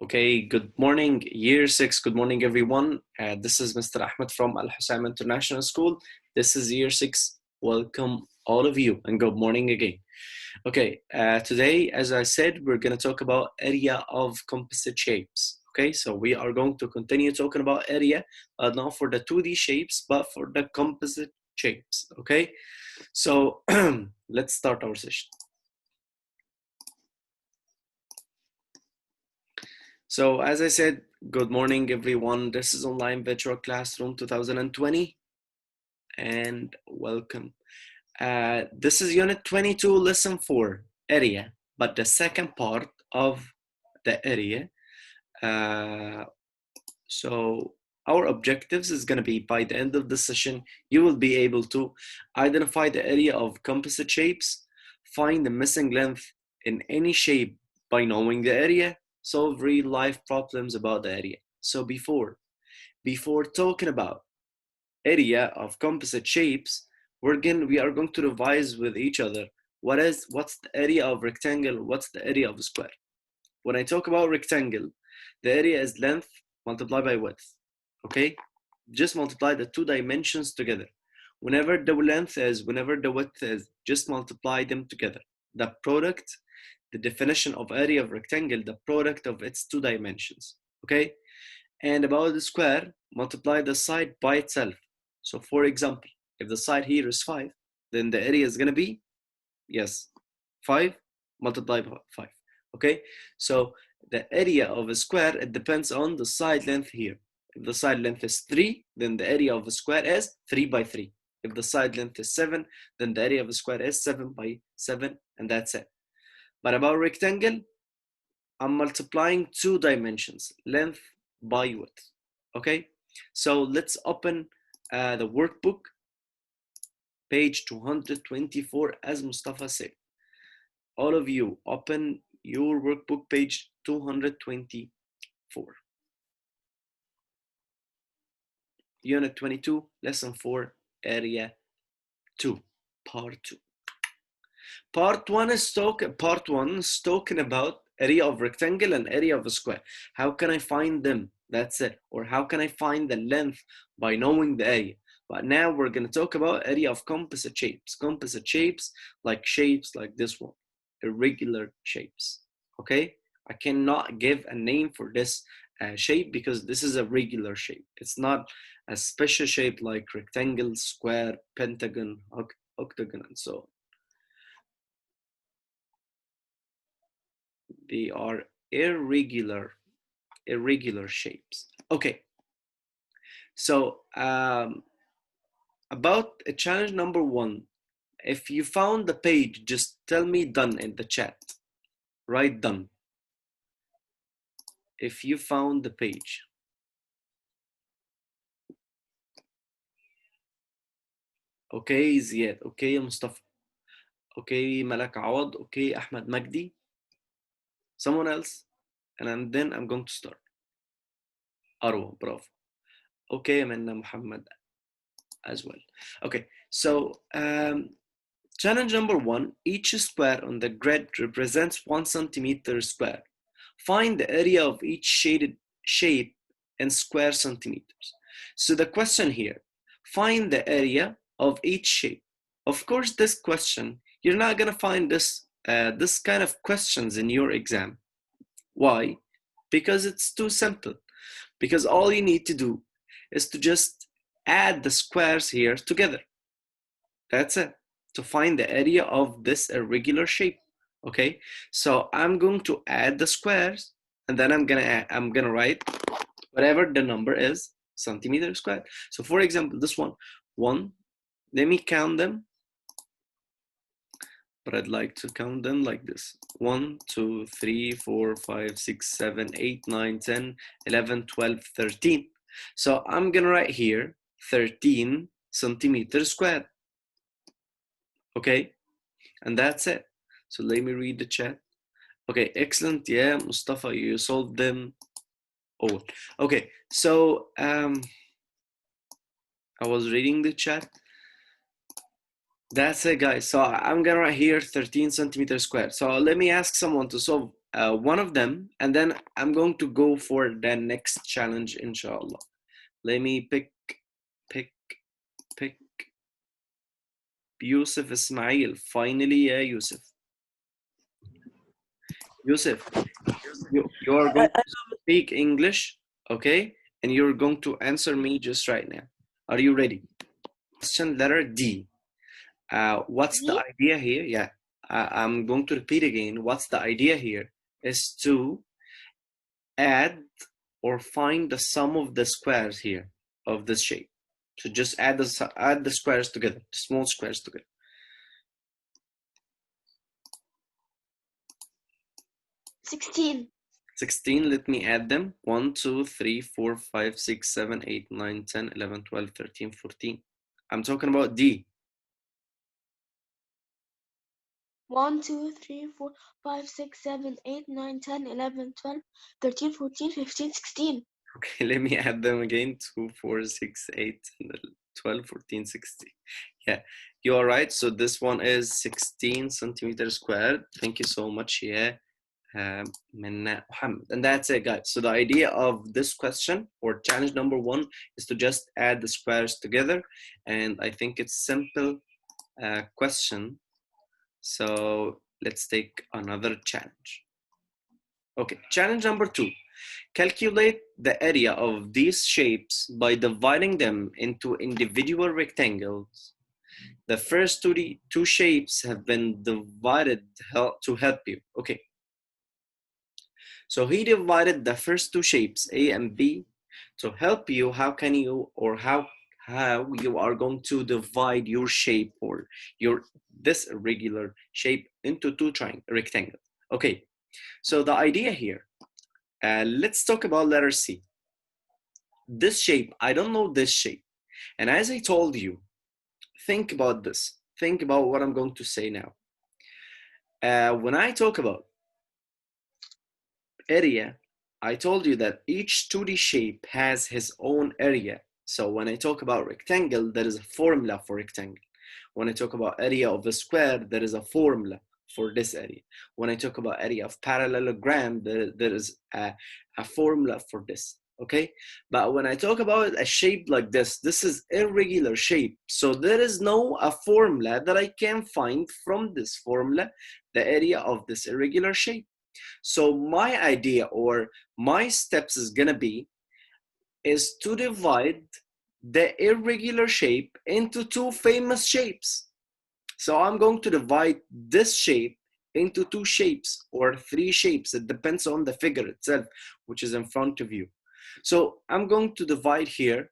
Okay, good morning, year 6. Good morning, everyone. This is Mr. Ahmed from Al Husam International School. This is year 6. Welcome, all of you, and good morning again. Okay, today, as I said, we're going to talk about area of composite shapes. Okay, so we are going to continue talking about area, not for the 2D shapes, but for the composite shapes. Okay, so let's start our session. So as I said, good morning, everyone. This is Online Virtual Classroom 2020, and welcome. This is Unit 22, Lesson 4, Area, but the second part of the area. So our objectives is going to be, by the end of the session, you will be able to identify the area of composite shapes, find the missing length in any shape by knowing the area, solve real life problems about the area. So before talking about area of composite shapes, we are going to revise with each other what's the area of rectangle, what's the area of a square. When I talk about rectangle, the area is length multiplied by width. Okay, just multiply the two dimensions together. Whenever the length is, whenever the width is, just multiply them together. The product, the definition of area of rectangle, the product of its two dimensions. Okay, and about the square, multiply the side by itself. So for example, if the side here is 5, then the area is going to be, yes, 5 multiplied by 5. Okay, so the area of a square, it depends on the side length here. If the side length is 3, then the area of a square is 3 by 3. If the side length is 7, then the area of a square is 7 by 7, and that's it. But about rectangle, I'm multiplying two dimensions, length by width. Okay, so let's open the workbook, page 224, as Mustafa said. All of you, open your workbook, page 224. Unit 22, lesson 4, area 2, part 2. Part 1 is talking about area of rectangle and area of a square. How can I find them? That's it. Or how can I find the length by knowing the area? But now we're going to talk about area of composite shapes. Composite shapes like this one, irregular shapes. Okay? I cannot give a name for this shape because this is a regular shape. It's not a special shape like rectangle, square, pentagon, octagon, and so on. They are irregular shapes. Okay, so about challenge number 1, if you found the page, just tell me done in the chat. Write done if you found the page. Okay, Ziad. Okay, Mustafa. Okay, Malak Awad. Okay, Ahmed Magdi. Someone else, and then I'm going to start. Arwa, bravo. Okay, Amanna Muhammad as well. Okay, so challenge number 1, each square on the grid represents 1 centimeter square. Find the area of each shaded shape in square centimeters. So the question here, find the area of each shape. Of course, this question, you're not gonna find this kind of questions in your exam. Why? Because it's too simple. Because all you need to do is to just add the squares here together. That's it, to find the area of this irregular shape. Okay, so I'm going to add the squares, and then I'm gonna write whatever the number is, centimeter squared. So for example, this one, let me count them, but I'd like to count them like this: 1, 2, 3, 4, 5, 6, 7, 8, 9, 10, 11, 12, 13. So I'm gonna write here 13 centimeters squared. Okay, and that's it. So let me read the chat. Okay, excellent. Yeah, Mustafa, you solved them all. Okay, so I was reading the chat. That's it, guys. So I'm gonna write here 13 centimeters squared. So let me ask someone to solve one of them, and then I'm going to go for the next challenge, inshallah. Let me pick Yusuf Ismail. Finally, yeah, Yusuf. Yusuf, you are going to speak English, okay? And you're going to answer me just right now. Are you ready? Question letter D. What's the idea here? Yeah, I'm going to repeat again. What's the idea here is to add or find the sum of the squares here of this shape. So just add the squares together, small squares together. 16. 16, let me add them. 1, 2, 3, 4, 5, 6, 7, 8, 9, 10, 11, 12, 13, 14. I'm talking about D. 1, 2, 3, 4, 5, 6, 7, 8, 9, 10, 11, 12, 13, 14, 15, 16. Okay, let me add them again. 2, 4, 6, 8, 12, 14, 16. Yeah, you are right. So this one is 16 centimeters squared. Thank you so much. Yeah. Minna Muhammad. And that's it, guys. So the idea of this question or challenge number 1 is to just add the squares together. And I think it's simple question. So let's take another challenge. Okay, challenge number 2. Calculate the area of these shapes by dividing them into individual rectangles. The first two shapes have been divided to help you. Okay. So he divided the first two shapes, A and B, to help you. How can you, or how you are going to divide your shape or this irregular shape into two rectangles. Okay, so the idea here, let's talk about letter C. This shape, I don't know this shape. And as I told you, think about this. Think about what I'm going to say now. When I talk about area, I told you that each 2D shape has his own area. So when I talk about rectangle, there is a formula for rectangle. When I talk about area of a square, there is a formula for this area. When I talk about area of parallelogram, there is a formula for this. Okay, but when I talk about a shape like this is irregular shape. So there is no a formula that I can find from this formula, the area of this irregular shape. So my idea or my steps is gonna be is to divide the irregular shape into two famous shapes. So I'm going to divide this shape into two shapes or three shapes. It depends on the figure itself, which is in front of you. So I'm going to divide here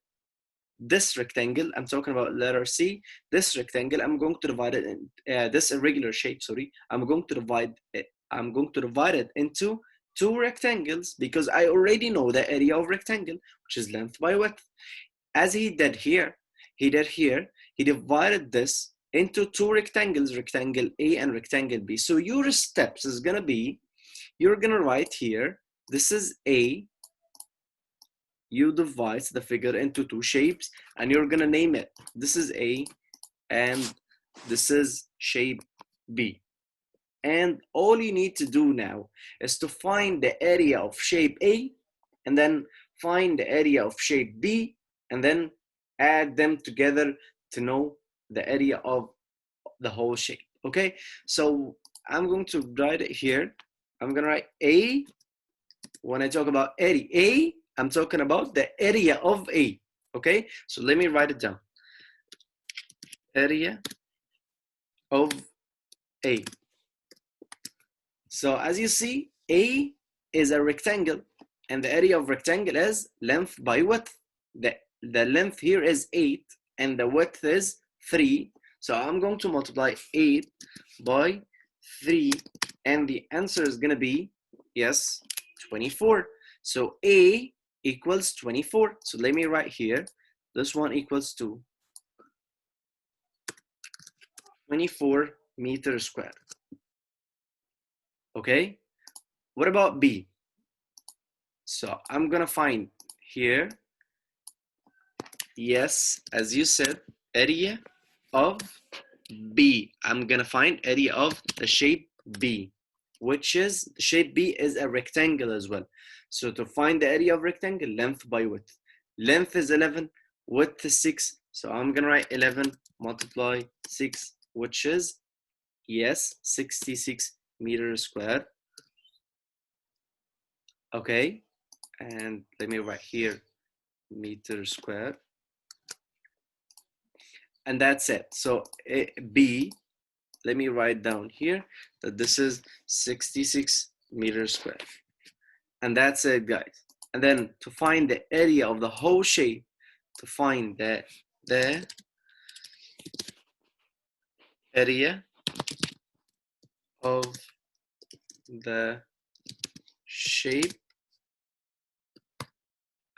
this rectangle. I'm talking about letter C. This rectangle, I'm going to divide it in this irregular shape. Sorry, I'm going to divide it into two rectangles because I already know the area of rectangle, which is length by width. As he did here, he divided this into two rectangles, rectangle A and rectangle B. So your steps is gonna be, you're gonna write here, this is A. You divide the figure into two shapes and you're gonna name it. This is A and this is shape B. And all you need to do now is to find the area of shape A and then find the area of shape B and then add them together to know the area of the whole shape. Okay, so I'm going to write it here. I'm gonna write A. When I talk about area A, I'm talking about the area of A. Okay, so let me write it down. Area of A. So as you see, A is a rectangle and the area of rectangle is length by width. The length here is 8 and the width is 3. So I'm going to multiply 8 by 3 and the answer is going to be, yes, 24. So A equals 24. So let me write here, this one equals to 24 meters squared. Okay, what about B? So I'm gonna find here, yes, as you said, area of B. I'm gonna find area of the shape B. which is the shape B is a rectangle as well. So to find the area of rectangle, length by width. Length is 11, width is 6. So I'm gonna write 11 multiply 6, which is, yes, 66 meters squared. Okay, and let me write here meter squared. And that's it. So B, let me write down here that this is 66 meters squared. And that's it, guys. And then to find the area of the whole shape, to find the area of the shape,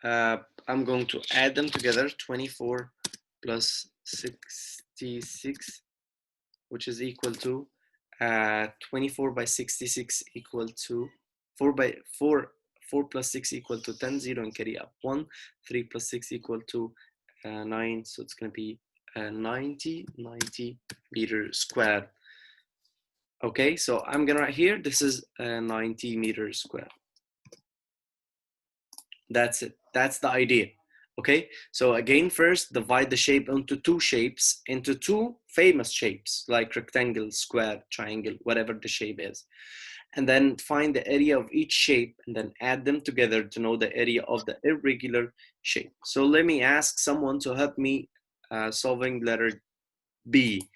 I'm going to add them together, 24 plus 66, which is equal to 24 by 66 equal to 4 by 4, 4 plus 6 equal to 10, 0 and carry up 1, 3 plus 6 equal to 9, so it's going to be 90 meters squared. Okay, so I'm going to write here, this is 90 meters squared. That's it. That's the idea. Okay, so again, first divide the shape into two shapes, into two famous shapes like rectangle, square, triangle, whatever the shape is. And then find the area of each shape and then add them together to know the area of the irregular shape. So let me ask someone to help me solving letter B.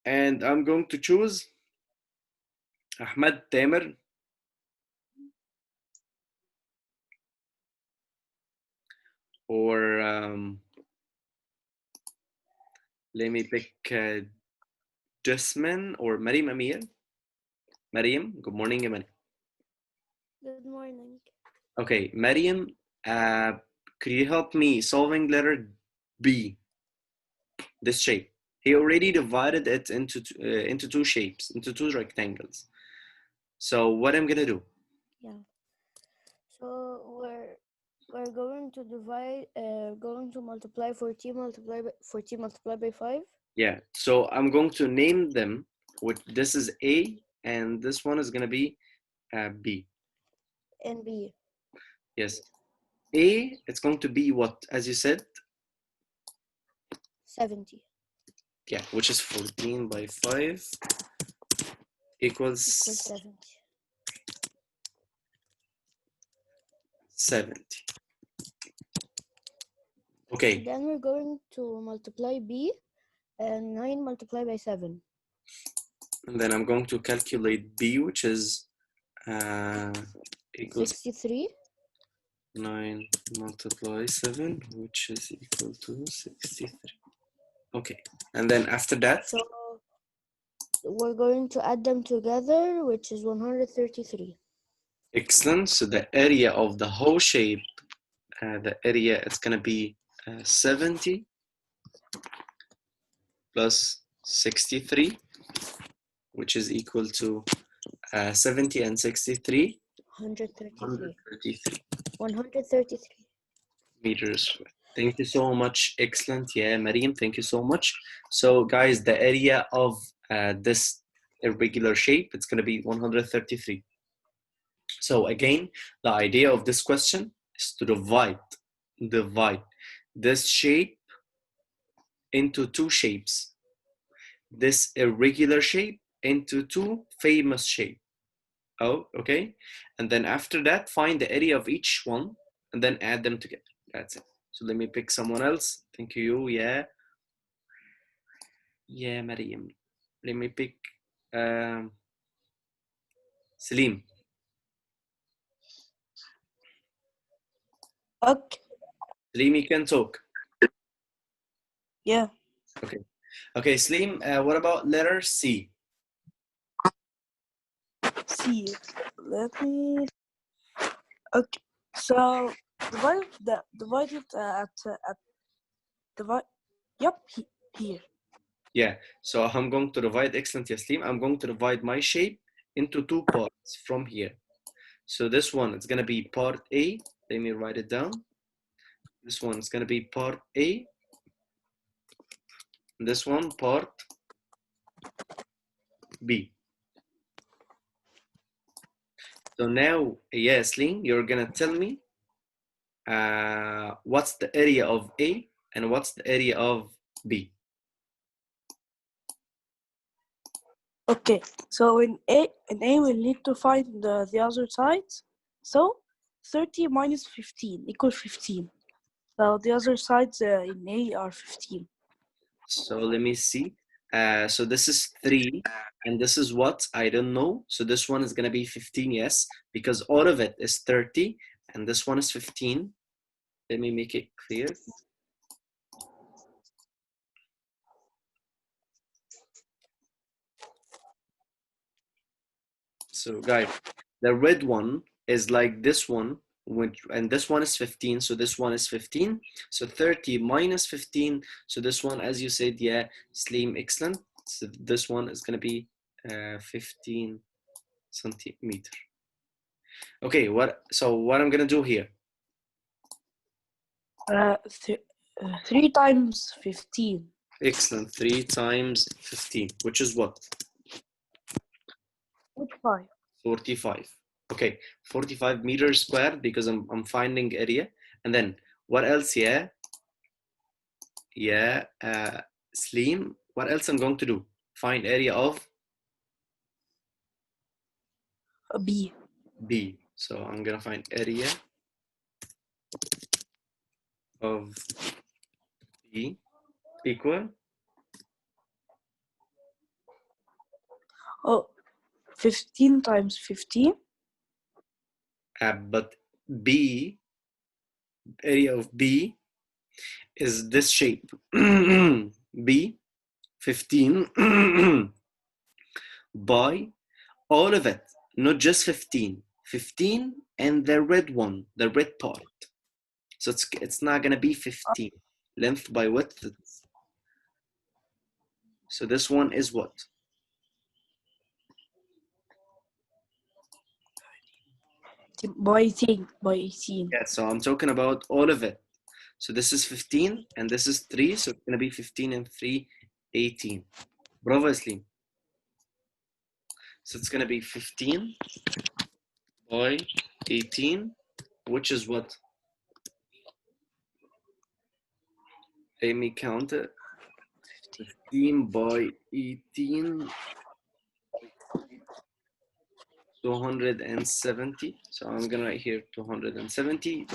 And I'm going to choose Ahmed, Tamer, or let me pick Jasmine or Mariam Amir. Mariam, good morning, Mariam. Good morning. Okay, Mariam, could you help me solving letter B, this shape? He already divided it into two shapes, into two rectangles. So what I'm gonna do? Yeah. So we're going to divide, going to multiply 14 multiplied by 5. Yeah, so I'm going to name them. Which this is A, and this one is gonna be B. And B. Yes, A. It's going to be what, as you said? 70. Yeah, which is 14 by 5 equals 70. 70. Okay. And then we're going to multiply B, and 9 multiplied by 7. And then I'm going to calculate B, which is equals 63. 9 multiply 7, which is equal to 63. Okay, and then after that? So we're going to add them together, which is 133. Excellent. So the area of the whole shape, the area is going to be 70 plus 63, which is equal to 70 and 63. 133. 133 meters. Thank you so much. Excellent. Yeah, Mariam, thank you so much. So guys, the area of this irregular shape, it's going to be 133. So again, the idea of this question is to divide this shape into two shapes, this irregular shape into two famous shapes. Oh, okay. And then after that, find the area of each one and then add them together. That's it. So let me pick someone else. Thank you. Yeah. Yeah, Mariam. Let me pick Salim. Okay. Salim, you can talk. Yeah. Okay. Okay, Salim, what about letter C? See. Let me. Okay. So divide it at divide. Yep. Here. Yeah. So I'm going to divide, excellent, Yaslim. I'm going to divide my shape into two parts from here. So this one is going to be part A. Let me write it down. This one is going to be part A. This one, part B. So now, Yaslin, you're gonna tell me what's the area of A and what's the area of B. Okay, so in A we need to find the other side. So 30 minus 15 equals 15. So the other sides in A are 15. So let me see. So this is 3, and this is what? I don't know. So this one is going to be 15, yes, because all of it is 30, and this one is 15. Let me make it clear. So guys, the red one is like this one, and this one is 15, so this one is 15. So 30 minus 15, so this one, as you said, yeah, Slim, excellent. So this one is going to be 15 centimeter. Okay, so what I'm going to do here? 3 times 15. Excellent, 3 times 15, which is what? 45. 45. Okay, 45 meters squared because I'm finding area. And then what else? Yeah, Slim. What else I'm going to do? Find area of B. B. So I'm gonna find area of B equal. Oh, 15 times 15. But B, area of B is this shape. B, 15 by all of it, not just 15. 15 and the red one, the red part. So it's not gonna be 15. Length by width. So this one is what? By 18. By 18. Yeah, so I'm talking about all of it. So this is 15 and this is 3. So it's gonna be 15 and 3, 18. Bravo, Islim. So it's gonna be 15 by 18, which is what? Let me count it. 15 by 18, 270. So I'm gonna write here 270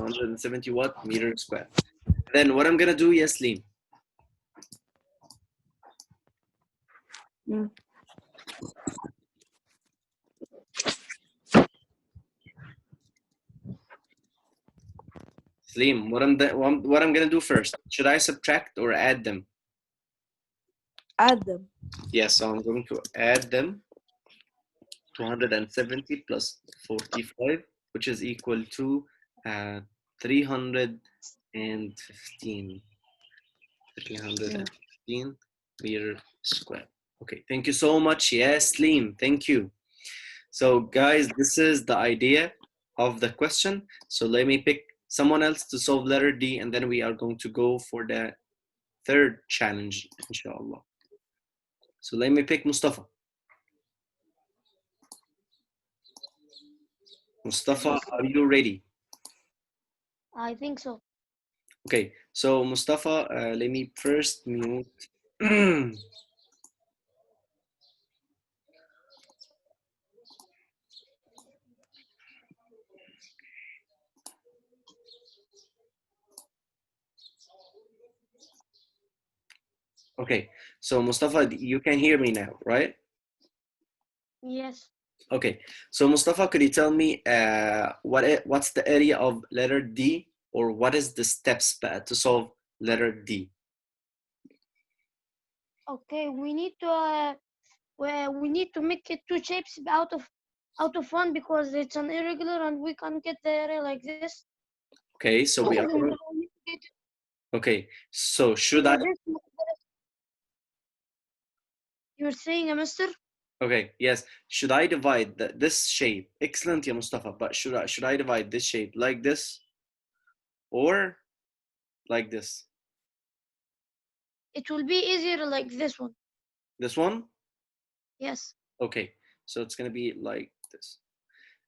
what? Meter square. Then what I'm gonna do, Yasleen? Mm. Slim, what I'm gonna do first? Should I subtract or add them? Add them. Yes, so I'm going to add them. 270 plus 45, which is equal to 315. 315 meter square. Okay, thank you so much. Yes, Slim, thank you. So guys, this is the idea of the question. So let me pick someone else to solve letter D, and then we are going to go for the third challenge, inshallah. So let me pick Mustafa. Mustafa, are you ready? I think so. Okay, so Mustafa, let me first mute. Okay, so Mustafa, you can hear me now, right? Yes. Okay, so Mustafa, could you tell me what's the area of letter D, or what is the steps to solve letter D? Okay, we need to we need to make it two shapes out of one because it's an irregular and we can't get the area like this. Okay, so we are okay. So should I? You're saying, mister? Okay, yes. Should I divide this shape? Excellent, yeah, Mustafa. But should I divide this shape like this, or like this? It will be easier like this one. This one? Yes. Okay, so it's gonna be like this.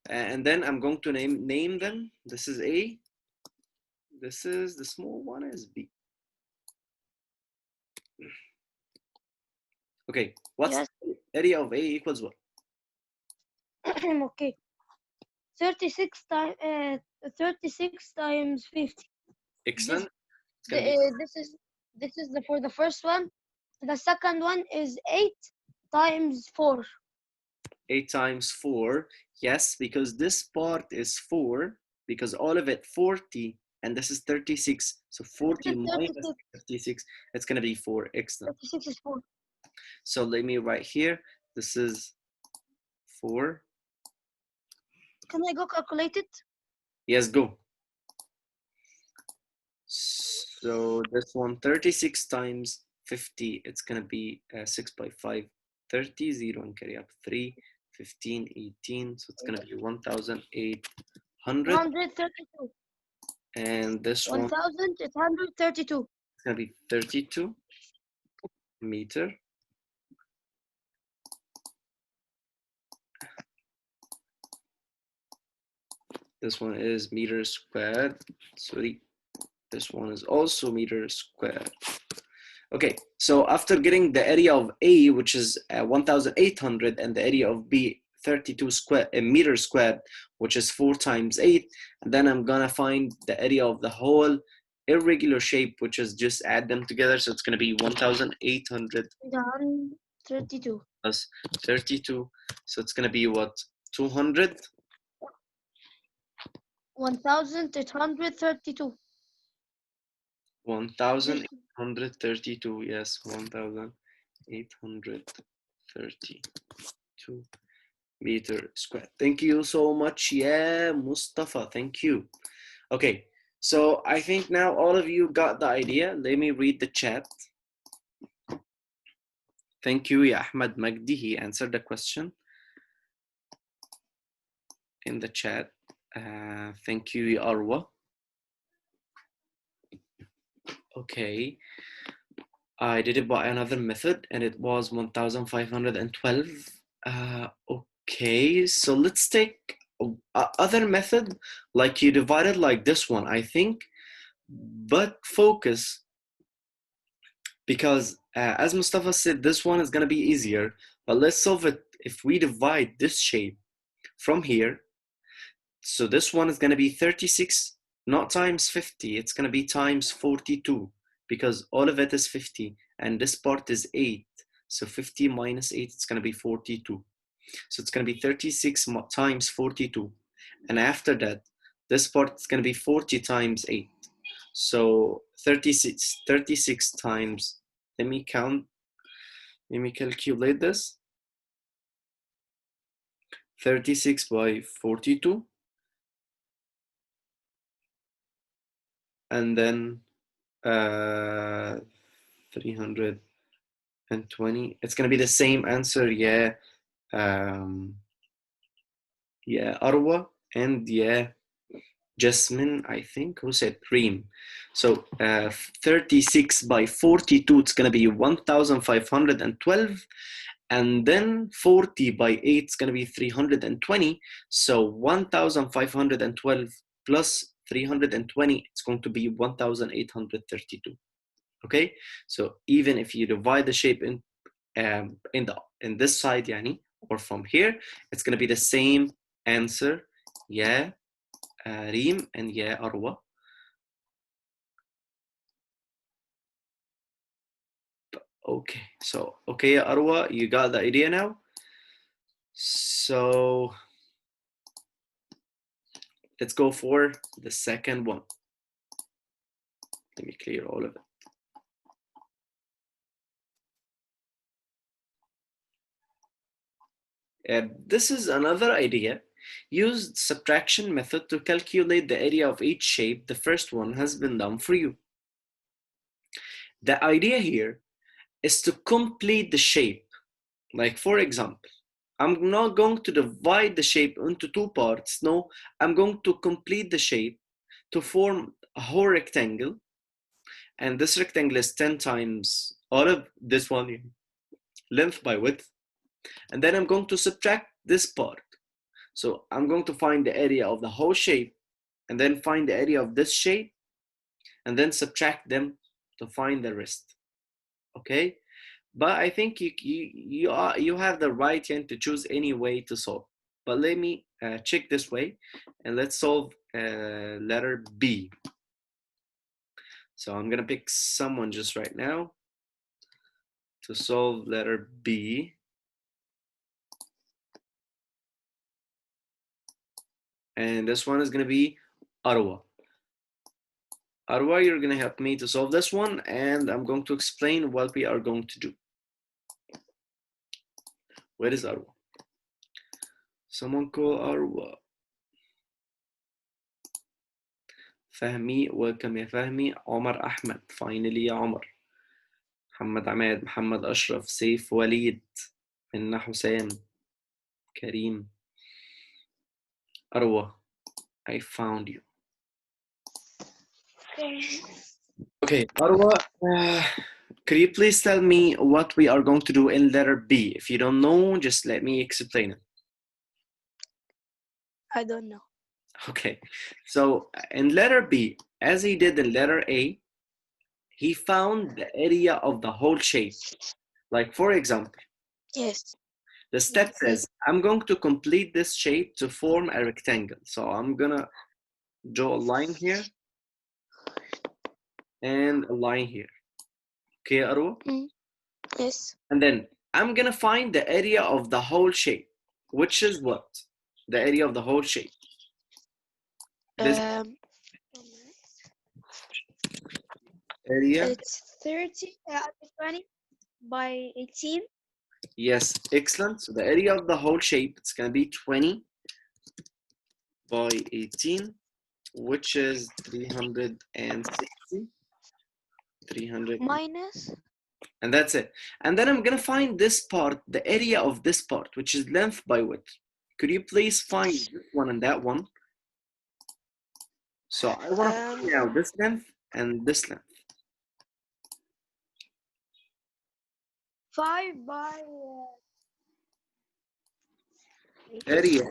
and then I'm going to name them. This is A. This is the small one is B. Okay, what's Yes. the area of A equals what? Okay. 36 times 50. Excellent. It's The, gonna be this is the for the first one. The second one is 8 times 4. 8 times 4. Yes, because this part is 4, because all of it 40, and this is 36. So 40 minus 36. 36, it's gonna be 4. Excellent. 36 is 4. So let me write here. This is 4. Can I go calculate it? Yes, go. So this one, 36 times 50, it's gonna be 6 by 5, 30, 0 and carry up 3, 15, 18. So it's gonna be 1,800. 132. And this one 1,832. is gonna be 32 meter. This one is meter squared. Sorry, this one is also meter squared. Okay, so after getting the area of A, which is 1,800, and the area of B, 32 meters squared, which is 4 times 8, and then I'm gonna find the area of the whole irregular shape, which is just add them together. So it's gonna be 1,800 32. plus 32. So it's gonna be what? 200? 1,832. 1,832. Yes, 1,832 meter squared. Thank you so much. Yeah, Mustafa, thank you. Okay, so I think now all of you got the idea. Let me read the chat. Thank you, ya Ahmed Magdi. He answered the question in the chat. Thank you, ya Arwa. Okay, I did it by another method and it was 1,512. Okay, so let's take other method, like you divided like this one, I think, but focus, because as Mustafa said, this one is going to be easier, but let's solve it if we divide this shape from here. So this one is going to be 36, not times 50, it's going to be times 42, because all of it is 50 and this part is 8. So 50 minus 8, it's going to be 42. So it's going to be 36 times 42. And after that, this part is going to be 40 times 8. So 36 times, let me calculate this. 36 by 42. And then 320. It's going to be the same answer. Yeah. Yeah, Arwa and yeah, Jasmine, I think, who said Reem. So 36 by 42, it's going to be 1,512. And then 40 by 8 is going to be 320. So 1,512 plus 320, it's going to be 1,832. Okay, so even if you divide the shape in this side, yani, or from here, it's going to be the same answer. Yeah, Reem and yeah, Arwa. Okay, so okay, Arwa, you got the idea now. So let's go for the second one. Let me clear all of it. This is another idea. Use subtraction method to calculate the area of each shape. The first one has been done for you. The idea here is to complete the shape. Like for example, I'm not going to divide the shape into two parts. No, I'm going to complete the shape to form a whole rectangle. And this rectangle is 10 times all of this one, length by width. And then I'm going to subtract this part. So I'm going to find the area of the whole shape and then find the area of this shape and then subtract them to find the rest. Okay? But I think you have the right to choose any way to solve. But let me check this way and let's solve letter B. So I'm gonna pick someone just right now to solve letter B. And this one is gonna be Arwa. Arwa, you're gonna help me to solve this one and I'm going to explain what we are going to do. Where is Arwa? Someone call Arwa. Fahmi, welcome يا فهمي. عمر أحمد, finally يا عمر. محمد عماد, محمد أشرف, سيف وليد, منا حسام, كريم. Arwa, I found you. Okay, Arwa, could you please tell me what we are going to do in letter B? If you don't know, just let me explain it. I don't know. Okay, so in letter B, as he did in letter A, he found the area of the whole shape. Like for example, Yes. the step says, I'm going to complete this shape to form a rectangle. So I'm gonna draw a line here and a line here. Okay, Arwa? Yes. And then I'm gonna find the area of the whole shape, which is what? The area of the whole shape. This area. It's 20 by 18. Yes, excellent. So the area of the whole shape, it's gonna be 20 by 18, which is 360. 300. Minus. And that's it. And then I'm gonna find this part, the area of this part, which is length by width. Could you please find this one and that one? So I want to find out this length and this length. 5 by Area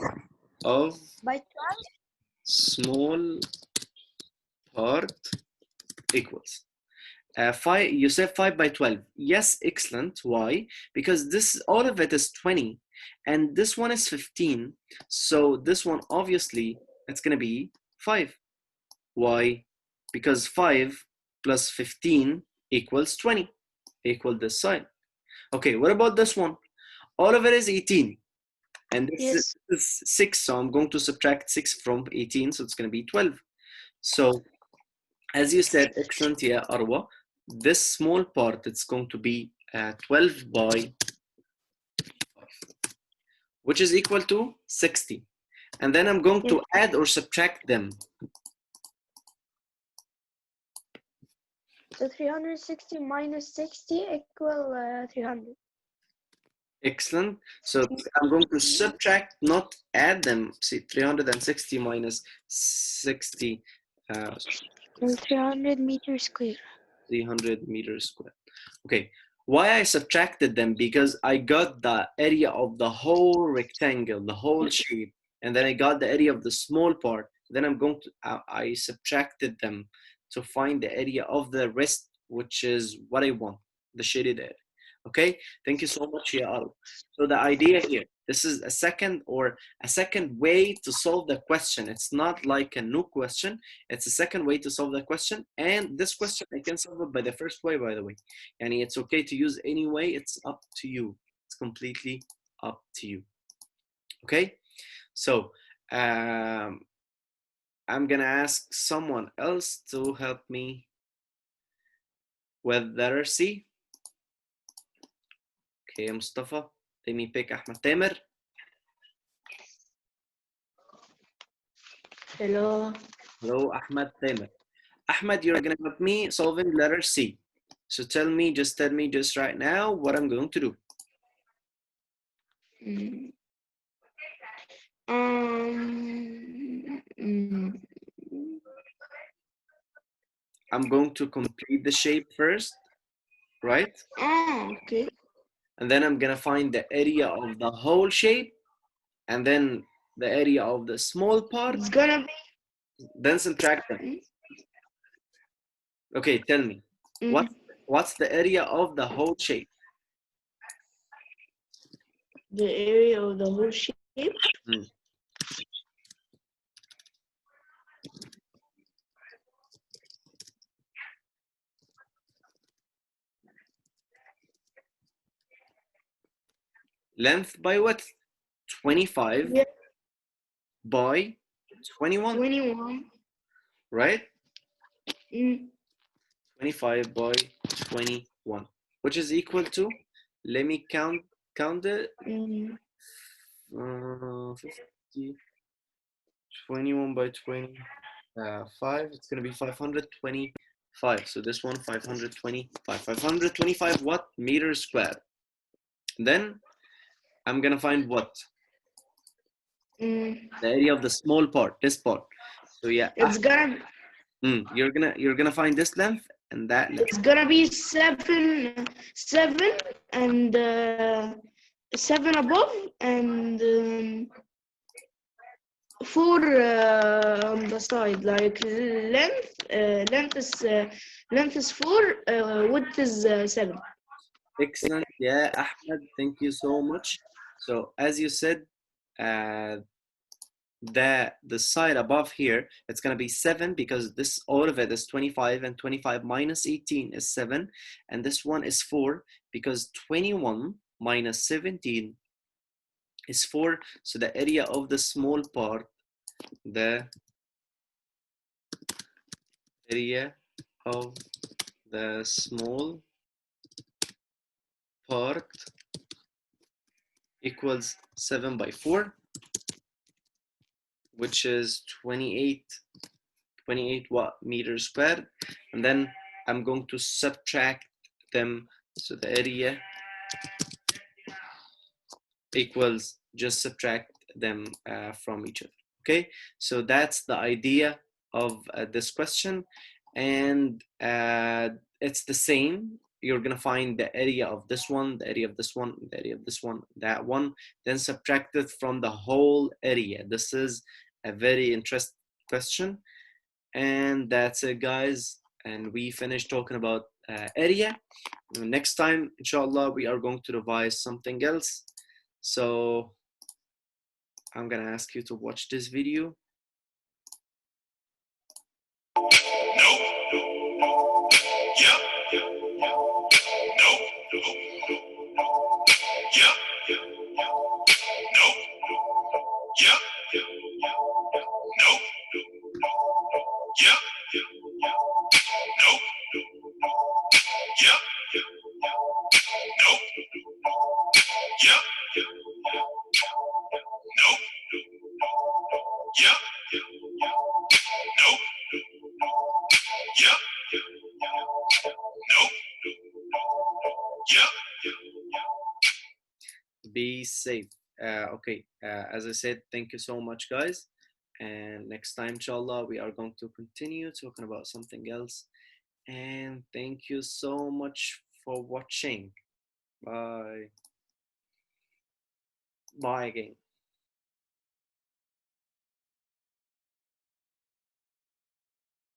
of by 12. small part equals. 5. You said 5 by 12. Yes, excellent. Why? Because this, all of it is 20 and this one is 15. So this one, obviously, it's going to be 5. Why? Because 5 plus 15 equals 20. Equal this side. Okay, what about this one? All of it is 18. And this is 6. So I'm going to subtract 6 from 18. So it's going to be 12. So as you said, excellent, yeah, Arwa. This small part, it's going to be 12 by 5, which is equal to 60. And then I'm going to add or subtract them. So 360 minus 60 equal 300. Excellent. So I'm going to subtract, not add them. See, 360 minus 60. 300 meters square. 300 meters square. Okay. Why I subtracted them? Because I got the area of the whole rectangle, the whole shape, and then I got the area of the small part. Then I'm going to, I subtracted them to find the area of the rest, which is what I want, the shaded area. Okay, thank you so much, Ya'al. So the idea here, this is a second way to solve the question. It's not like a new question. It's a second way to solve the question. And this question, I can solve it by the first way, by the way. And it's okay to use any way. It's up to you. It's completely up to you. Okay, so I'm gonna ask someone else to help me with letter C. Okay, Mustafa. Let me pick Ahmed Tamer. Hello. Hello, Ahmed Tamer. Ahmed, you're gonna help me solving letter C. So tell me just right now what I'm going to do. I'm going to complete the shape first, right? Okay. And then I'm gonna find the area of the whole shape, and then the area of the small part, It's gonna then subtract them. be. Okay, tell me, what's the area of the whole shape? The area of the whole shape. Hmm. Length by width, 25 Yeah. by 21, 21. right? Mm. 25 by 21, which is equal to, let me count it, 50, 21 by 25, it's going to be 525. So this one, 525 what? Meters squared. Then I'm going to find what? The area of the small part, this part. So yeah, It's gonna you're gonna find this length and that length. it's gonna be seven and 7 above and 4 on the side. Like length is 4, width is 7. Excellent. Yeah, Ahmed, thank you so much. So as you said, the side above here, it's going to be 7 because this all of it is 25 and 25 minus 18 is 7, and this one is 4 because 21 minus 17 is 4. So the area of the small part, the area of the small part equals 7 by 4, which is 28 watt meters squared. And then I'm going to subtract them. So the area equals, just subtract them from each other. Okay, so that's the idea of this question. And it's the same. You're gonna find the area of this one, the area of this one, the area of this one, that one, then subtract it from the whole area. This is a very interesting question. And that's it, guys. And we finished talking about area. Next time, inshallah, we are going to revise something else. So I'm gonna ask you to watch this video. Be safe. Okay, as I said, thank you so much, guys. And next time, inshallah, we are going to continue talking about something else. And thank you so much for watching. Bye. Bye again.